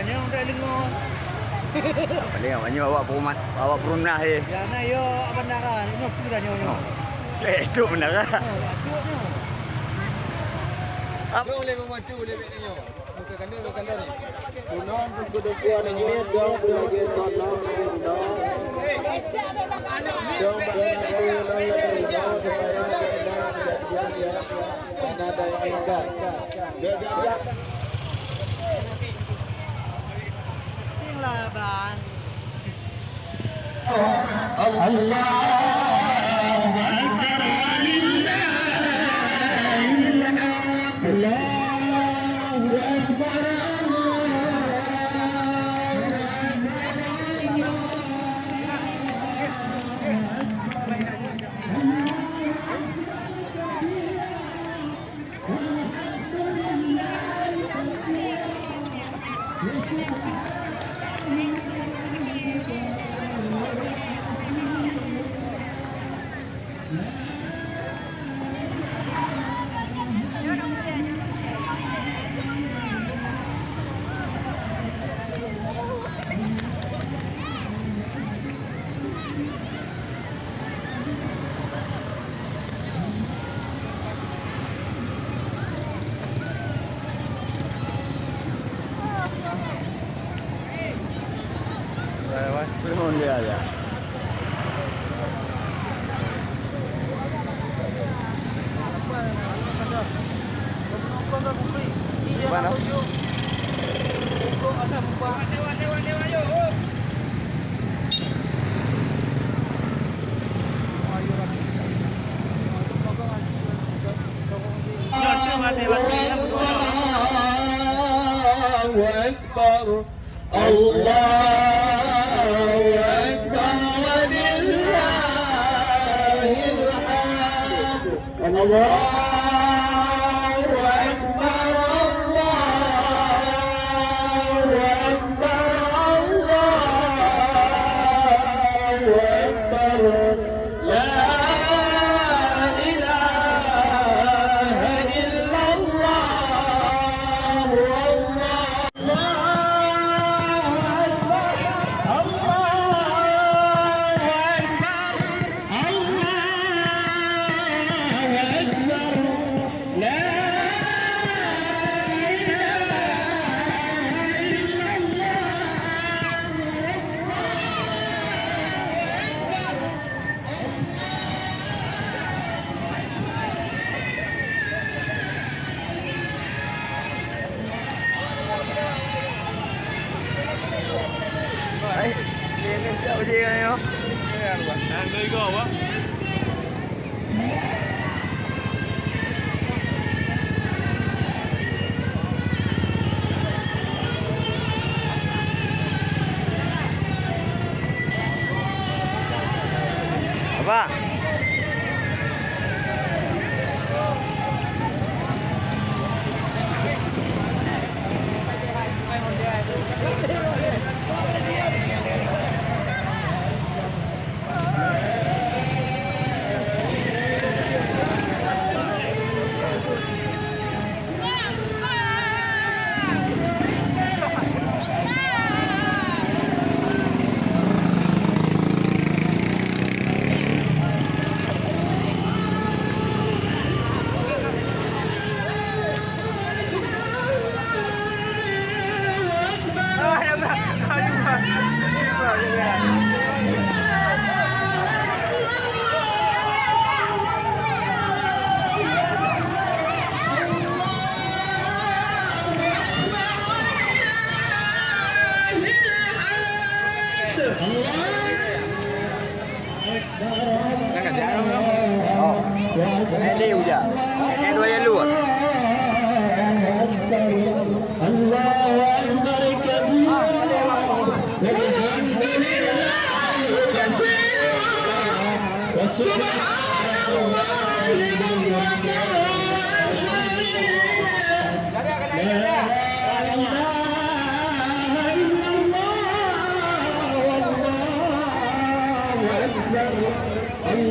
Tanya udah lengur. Paling banyak awak perunah je. Ya na yo bandaran. Ini apa dah nyonya? Itu benar ah. Apa boleh memadu lebih ni yo. Muka kandar ni. Punon kedudukan ini dong belajar tolong dong. Dong Lah bang. Allah Perun dia aja. Mana? Allahu Akbar. Allahu Akbar walillahil hamd. Allahu Akbar. Allahu Akbar. Allahu Akbar. La ilaha illallah. Ini jauh je kan yo. There you go, what? Apa? Ini uja. Ini dua yang luar. Allahu Akbar kabira. Walhamdulillahi katsira. Wa subhanallahi bukratan wa asila. La